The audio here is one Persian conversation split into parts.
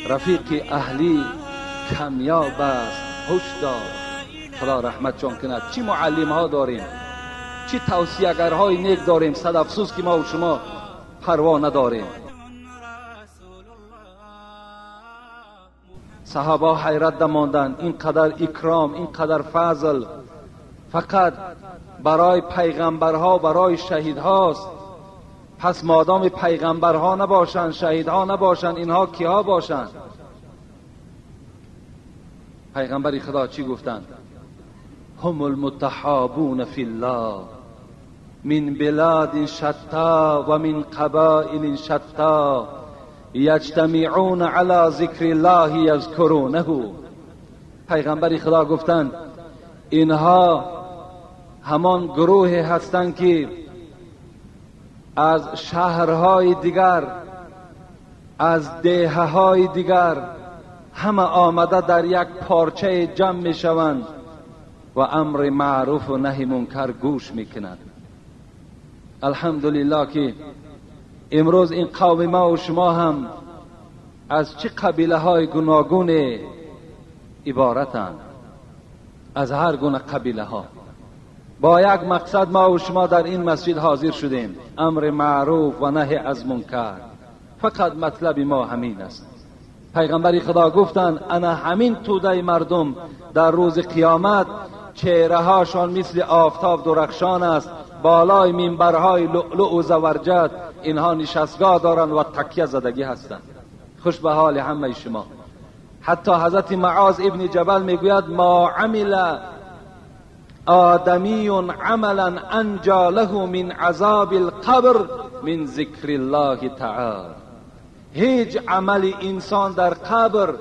رفیق اهلی کمیاب است، هشدار. خدا رحمت جان کند. چی معلم ها داریم، چی توصیه‌گرهای نیک داریم. صد افسوس که ما و شما پروا نداریم. صحابه حیرت ماندند. اینقدر اکرام، اینقدر فضل فقط برای پیغمبرها، برای شهیدهاست. پس مادام پیغمبرها نباشند، شهیدها نباشند، اینها کیها باشند؟ پیغمبر خدا چی گفتند؟ هم المتحابون فی الله من بلاد شتا و من قبائل شتا یجتمعون علی ذکر الله یذکرونه. پیغمبر خدا گفتند اینها همان گروه هستند که از شهرهای دیگر، از دهه‌های دیگر همه آمده در یک پارچه جمع می شوند و امر معروف و نهی منکر گوش می کنند. الحمدلله که امروز این قوم ما و شما هم از چه قبیله های گوناگون عبارتند؟ از هر گونه قبیله ها. با یک مقصد ما و شما در این مسجد حاضر شدیم، امر معروف و نهی از منکر. فقط مطلب ما همین است. پیغمبر خدا گفتند انا همین توده مردم در روز قیامت چهره هاشان مثل آفتاب درخشان است، بالای منبرهای لؤلؤ و زبرجد اینها نشستگاه دارند و تکیه زدگی هستند. خوش به حال همه شما. حتی حضرت معاذ ابن جبل میگوید ما عمل آدمی عملا انجا له من عذاب القبر من ذکر الله تعالی. هیچ عمل انسان در قبر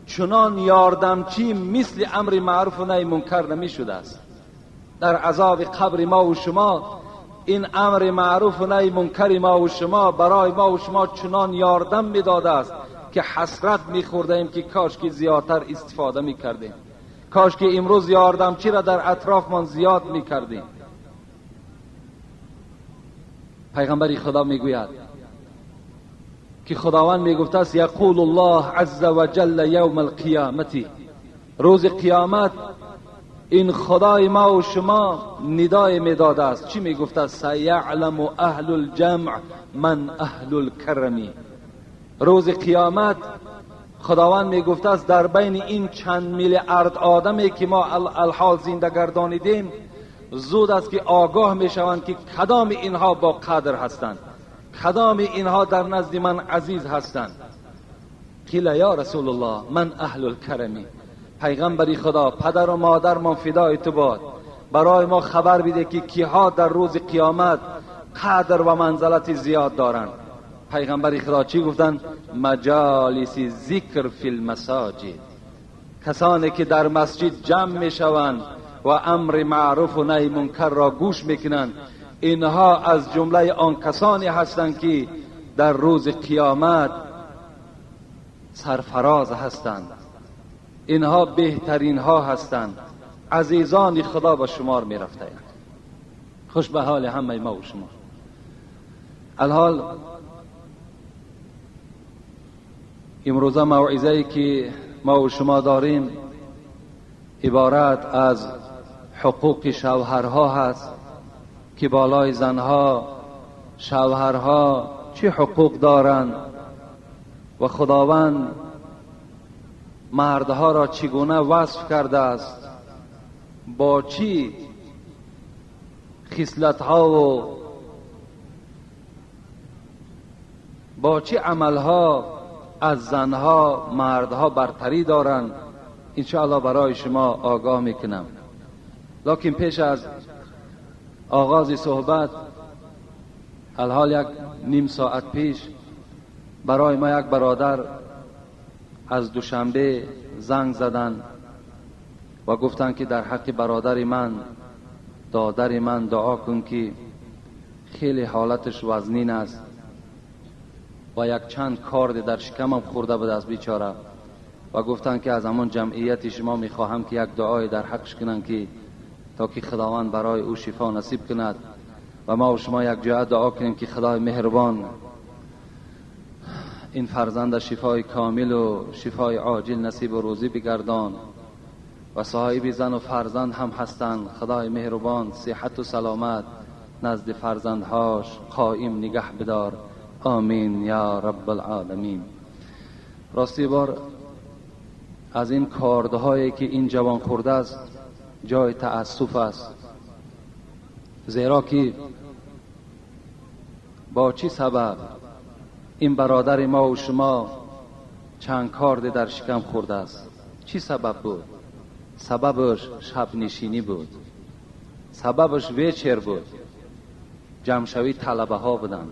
چنان یاردمچی مثل امر معروف و نهی منکر نمی شده است. در عذاب قبر ما و شما این امر معروف و نهی منکر ما و شما برای ما و شما چنان یاردم می داده است که حسرت می خوردیم که کاش که زیادتر استفاده می کردیم، کاش که امروز یاردمچی را در اطرافمان زیاد می کردیم. پیغمبر خدا می گوید که خداوند می گفته است یقول الله عز و جل یوم القیامت، روز قیامت این خدای ما و شما ندای می داده است. چی می گفته است؟ سیعلم اهل الجمع من اهل الکرم. روز قیامت خداوند می گفته است در بین این چند میلیارد آدمی که ما الحال زنده گردانیدیم زود است که آگاه می شوند که کدام اینها با قدر هستند، کدام اینها در نزد من عزیز هستند. قیل یا رسول الله من اهل الکرم. پیغمبری خدا پدر و مادر ما فدای تو باد، برای ما خبر بده که کیها در روز قیامت قدر و منزلت زیاد دارند. پیغمبری خدا چی گفتند؟ مجالس ذکر فی المساجد، کسانی که در مسجد جمع می شوند و امر معروف و نهی منکر را گوش میکنند، اینها از جمله آن کسانی هستند که در روز قیامت سرفراز هستند. اینها بهترین ها هستند، عزیزان خدا به شمار می رفتند. خوش به حال همه ما و شما. الحال امروزه موعظه‌ای که ما و شما داریم عبارت از حقوق شوهرها هست که بالای زنها شوهرها چه حقوق دارند و خداوند مردها را چگونه وصف کرده است، با چی خصلت‌ها و با چه عملها از زنها مردها برتری دارند. انشاءالله برای شما آگاه میکنم. لکن پیش از آغاز صحبت الحال یک نیم ساعت پیش برای ما یک برادر از دوشنبه زنگ زدن و گفتن که در حق برادر من دادر من دعا کن که خیلی حالتش وزنین است و یک چند کارد در شکمم خورده بود از بیچاره و گفتن که از همان جمعیت شما میخواهم که یک دعای در حقش کنن که تا که خداوند برای او شفا نصیب کند و ما و شما یک جای دعا کنیم که خدای مهربان این فرزند شفای کامل و شفای عاجل نصیب و روزی بگردان و صاحب زن و فرزند هم هستند. خدای مهربان صحت و سلامت نزد فرزندهاش قائم نگه بدار. آمین یا رب العالمین. راستی بار از این کاردهایی که این جوان خورده است جای تأسف است، زیرا که با چی سبب این برادر ما و شما چند کارد در شکم خورده است؟ چی سبب بود؟ سببش شب نشینی بود، سببش ویچر بود، جمشوی طلبه ها بودن.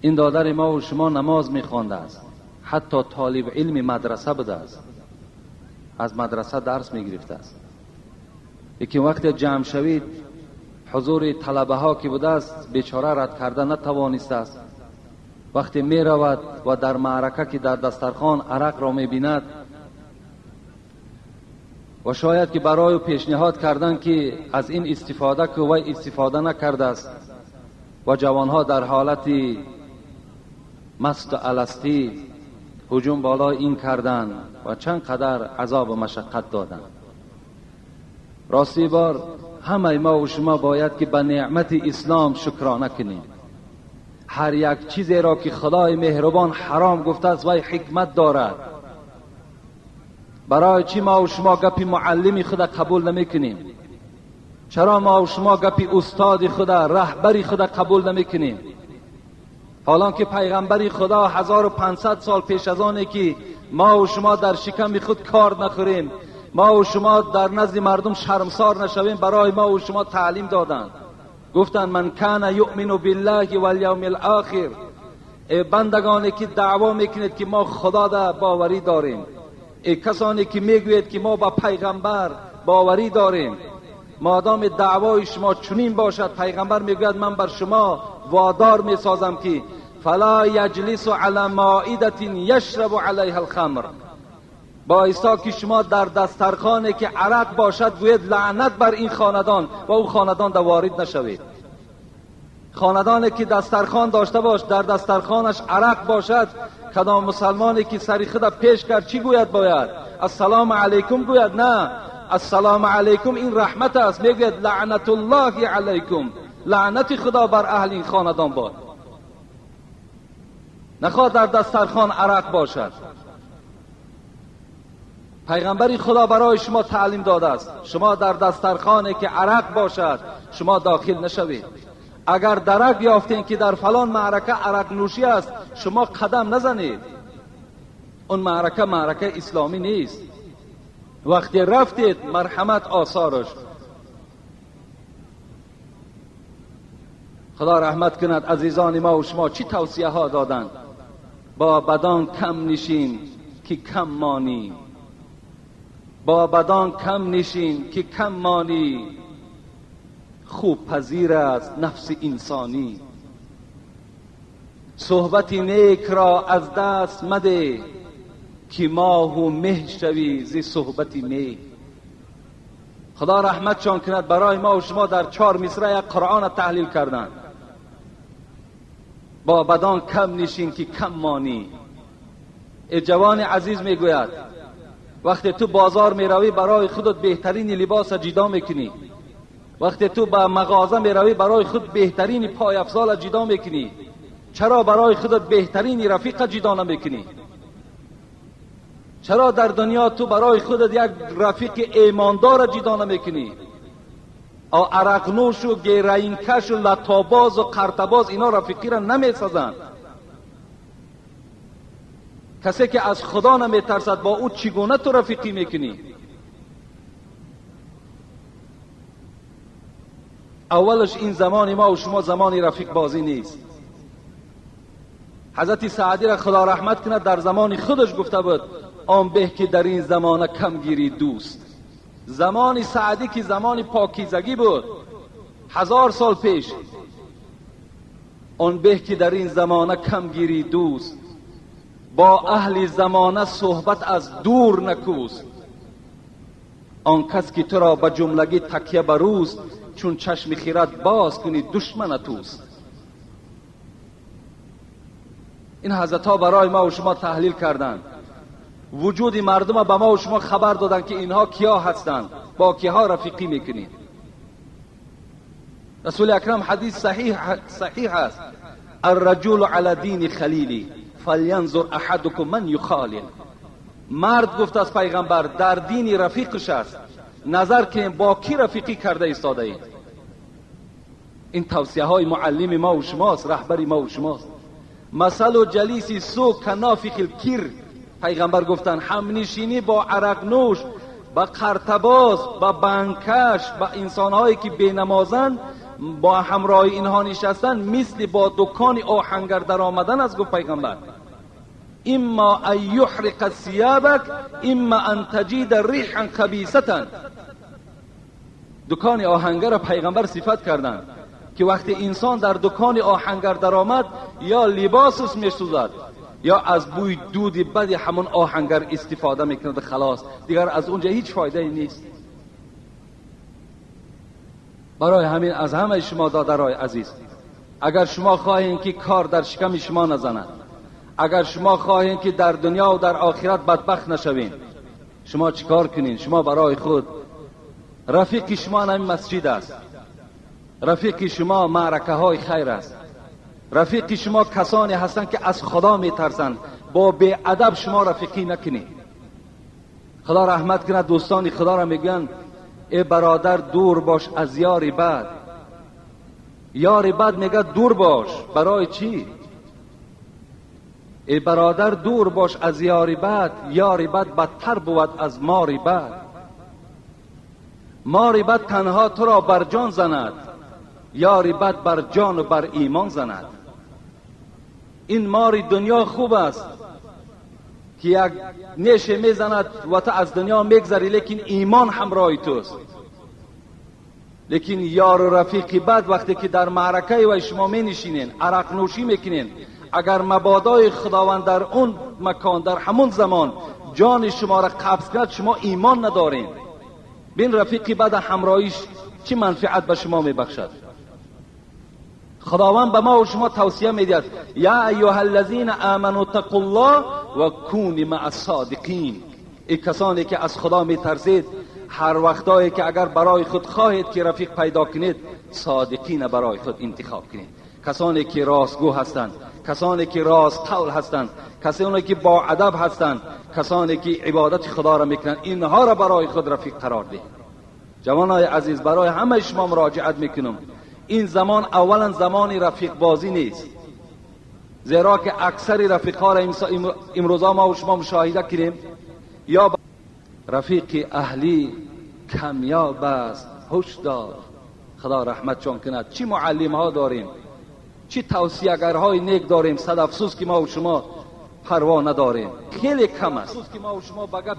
این دادر ما و شما نماز میخوانده است، حتی طالب علم مدرسه بوده است، از مدرسه درس میگرفته است. یکی وقت جمع شوید حضور طلبه ها که بوده است بیچاره رد کرده نتوانسته است. وقتی می رود و در معرکه که در دسترخوان عرق را می بیند و شاید که برای پیشنهاد کردن که از این استفاده که وی استفاده نکرده است و جوانها در حالت مست و الستی هجوم بالای این کردن و چند قدر عذاب و مشقت دادن. راستی بار همه ما و شما باید که به نعمت اسلام شکرانه کنیم. هر یک چیزی را که خدای مهربان حرام گفته است وی حکمت دارد. برای چی ما و شما گپی معلمی خدا قبول نمی کنیم؟ چرا ما و شما گپی استاد خدا رهبری خدا قبول نمی کنیم؟ حالان که پیغمبری خدا 1500 سال پیش از آنه که ما و شما در شکم خود کار نخوریم، ما و شما در نزد مردم شرمسار نشویم، برای ما و شما تعلیم دادند. گفتند من کان یؤمن بالله والیوم الاخر، ای بندگانی که دعوا میکنید که ما خدا را باوری داریم، ای کسانی که میگوید که ما با پیغمبر باوری داریم، مادام دعوای شما چنین باشد، پیغمبر میگوید من بر شما وادار میسازم که فلا یجلس علی مائده یشرب علیها الخمر، بایستا که شما در دسترخوانی که عرق باشد گوید لعنت بر این خاندان و او خاندان در وارد نشوید. خاندانی که دسترخوان داشته باش در دسترخوانش عرق باشد، کدام مسلمانی که سری خود پیش کرد چی گوید؟ باید السلام علیکم گوید؟ نه، السلام علیکم این رحمت است. میگوید لعنت الله علیکم، لعنت خدا بر اهل این خاندان باد. نخواد در دسترخوان عرق باشد. پیغمبری خدا برای شما تعلیم داده است شما در دسترخوانی که عرق باشد شما داخل نشوید. اگر درک یافتین که در فلان معرکه عرق نوشی است شما قدم نزنید. اون معرکه اسلامی نیست. وقتی رفتید مرحمت آثارش. خدا رحمت کند. عزیزان ما و شما چی توصیه ها دادند؟ با بدان کم نشین که کم مانی، با بدان کم نشین که کم مانی، خوب پذیر است نفس انسانی. صحبت نیک را از دست مده که ماه و مه شوی ز صحبت می. خدا رحمتشان کند. برای ما و شما در 4 مصرع قرآن تحلیل کردند. با بدان کم نشین که کم مانی. ای جوان عزیز میگوید وقتی تو بازار میروی برای خودت بهترین لباس جدا میکنی، وقتی تو به مغازه میروی برای خود بهترین پای افزال جدا میکنی، چرا برای خودت بهترین رفیق جدا نمیکنی؟ چرا در دنیا تو برای خودت یک رفیق ایماندار جدا نمیکنی؟ او عرق نوش و گیرین کش و لطاباز و قرطباز اینا رفیقی را نمیسازند. کسی که از خدا نمیترسد با او چگونه تو رفیقی میکنی؟ اولش این زمان ما و شما زمانی رفیق بازی نیست. حضرت سعدی را خدا رحمت کند در زمان خودش گفته بود آن به که در این زمانه کم گیری دوست. زمان سعدی که زمان پاکیزگی بود 1000 سال پیش، آن به که در این زمانه کم گیری دوست، با اهل زمانه صحبت از دور نکوست. آن کس که تو را به جملگی تکیه بروست، چون چشم خیرت باز کنی دشمن توست. این حضرت ها برای ما و شما تحلیل کردند. وجود مردم به ما و شما خبر دادن که اینها کیا هستند، با کیها رفیقی میکنید. رسول اکرم حدیث صحیح است: الرجل علی دین خلیلی فلینظر احدکم من یخالل. مرد گفت از پیغمبر در دین رفیقش است، نظر که با کی رفیقی کرده ایستاده اید. این توصیه های معلم ما و شماست، رهبری ما و شماست. مثل و جلیسی سو کنافخ الکر، پیغمبر گفتن همنشینی با عرق نوش، با قرطباز، با بنکش، با انسانهایی که بینمازند، با همراه اینها نشستن مثل با دکان آهنگر در آمدن از گفت پیغمبر. اما ان یحرق ثیابک اما ان تجید ریحا خبیثه. دکان آهنگر پیغمبر صفت کردند که وقتی انسان در دکان آهنگر در آمد یا لباسش میسوزد یا از بوی دود بد همون آهنگر استفاده میکند، خلاص دیگر از اونجا هیچ فایده نیست. برای همین از همه شما دادرای عزیز، اگر شما خواهین که کار در شکم شما نزند، اگر شما خواهین که در دنیا و در آخرت بدبخت نشوین، شما چیکار کنین؟ شما برای خود رفیق شما همین مسجد است، رفیق شما معرکه های خیر است، رفیق شما کسانی هستند که از خدا میترسند. با بی ادب شما رفیقی نکنید. خدا رحمت کنه دوستان خدا را میگن ای برادر دور باش از یاری بد. یاری بد میگه دور باش. برای چی؟ ای برادر دور باش از یاری بد. یاری بد بدتر بود از ماری بد. ماری بد تنها تو را بر جان زند، یاری بد بر جان و بر ایمان زند. این ماری دنیا خوب است که یک نیشه میزند و تو از دنیا میگذری، لیکن ایمان همراه توست. لیکن یار و رفیقی بد وقتی که در معرکه و شما می نشینین، عرق نوشی میکنین، اگر مبادای خداوند در اون مکان در همون زمان جان شما را قبض کرد، شما ایمان ندارین. بین رفیقی بد همراهیش چی منفعت به شما میبخشد؟ خداوند به ما و شما توصیه میدهد یا ایها الذین آمنوا اتقوا الله و کونوا مع الصادقین. ای کسانی که از خدا میترسید، هر وقتایی که اگر برای خود خواهید که رفیق پیدا کنید، صادقین برای خود انتخاب کنید. کسانی که راستگو هستند، کسانی که راست قول هستند، کسانی که با ادب هستند، کسانی که عبادت خدا را میکنند، اینها را برای خود رفیق قرار دهید. جوانای عزیز، برای همه شما مراجعت میکنم، این زمان اولا زمان رفیق بازی نیست، زیرا که اکثر رفیقها را امروزا ما و شما مشاهده کنیم یا رفیق اهلی کمیاب است. هشدار، خدا رحمتشان کند. چی معلم ها داریم، چی توصیه‌گرهای نیک داریم، صد افسوس که ما و شما پروا نداریم. خیلی کم است.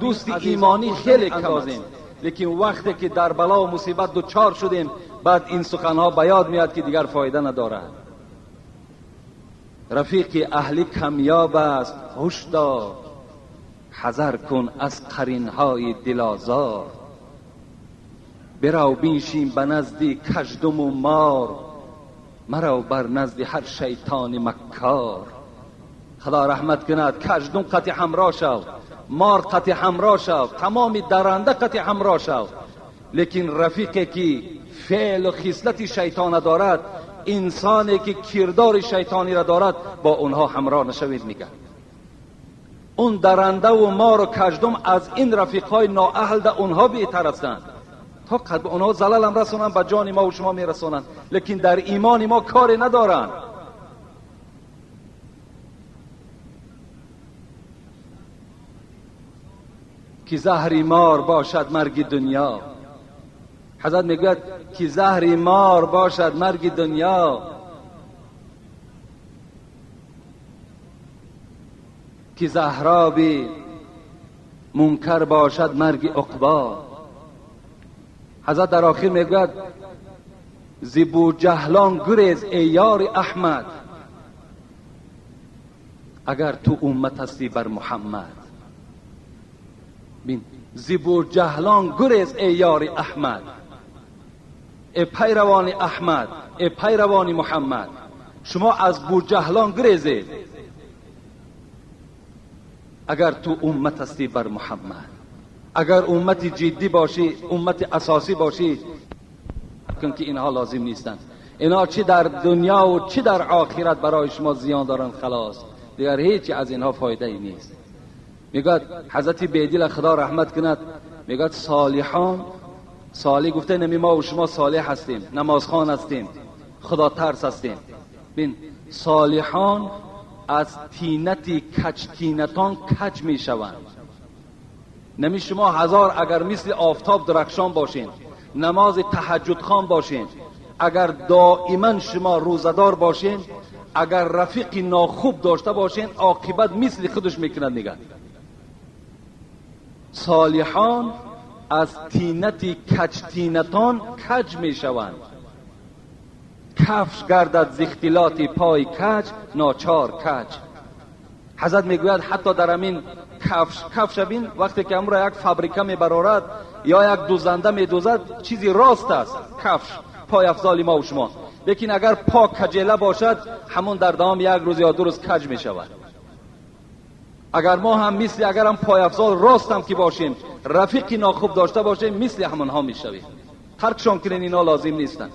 دوست ایمانی خیلی کم است. لیکن وقتی که در بلا و مصیبت دوچار شدیم، بعد این سخنها به یاد میاد که دیگر فایده ندارد. رفیق اهلی کمیاب است. هشدار، حذر کن از قرینهای دلازار. برو بنشین به نزد کژدم و مار، مرو بر نزد هر شیطان مکار. خدا رحمت کند. کژدم قطع همراه شو، مار قطع همراه شو، تمام درنده قطع همراه شو. لیکن رفیقی که فعل و خصلت شیطان دارد، انسانی که کردار شیطانی را دارد، با اونها همراه نشوید. میگه اون درنده و مار و کژدم از این رفیقهای نااهل ده اونها بهتر هستند. تا قد اونها زلال هم رسونند، به جان ما و شما میرسونند، لیکن در ایمان ما کاری ندارند. که زهر مار باشد مرگ دنیا. حضرت میگوید که زهر مار باشد مرگ دنیا، که زهراب منکر باشد مرگ عقبا. حضرت در آخر میگوید ز بوجهلان گریز ای یار احمد، اگر تو امت هستی بر محمد. بین ز بوجهلان گریز ای یار احمد، ای پیروان احمد، ای پیروان محمد. شما از بوجهلان گریزید. اگر تو امت هستی بر محمد، اگر امت جدی باشی، امت اساسی باشی، کن که اینها لازم نیستند. اینا چی در دنیا و چی در آخرت برای شما زیان دارن خلاص، دیگر هیچی از اینها فایده ای نیست. میگه حضرت بیدل خدا رحمت کند، میگه صالحان، صالح گفته نمی ما و شما صالح هستیم، نمازخوان هستیم، خدا ترس هستیم. بین صالحان از تینتی کج تینتان کج می شوند. نمی شما هزار اگر مثل آفتاب درخشان باشین، نماز تهجد خوان باشین، اگر دائما شما روزدار باشین، اگر رفیق ناخوب داشته باشین، عاقبت مثل خودش میکند. نگه صالحان از تینتی کج تینتان کج می شوند. کفش گردد ز اختلاط پای کج، ناچار کج. حضرت میگوید حتی در همین کفش بین وقتی که امروز یک فابریکه میبرارد یا یک دوزنده میدوزد چیزی راست است، کفش پای افضال ما و شما، لیکن اگر پا کجیله باشد همون در دوام یک روز یا دو روز کج میشود. اگر ما هم مثل اگر هم پای افضال راست هم که باشیم، رفیقی ناخوب داشته باشیم، مثل همونها میشویم. ترکشان کنین، اینا لازم نیستند.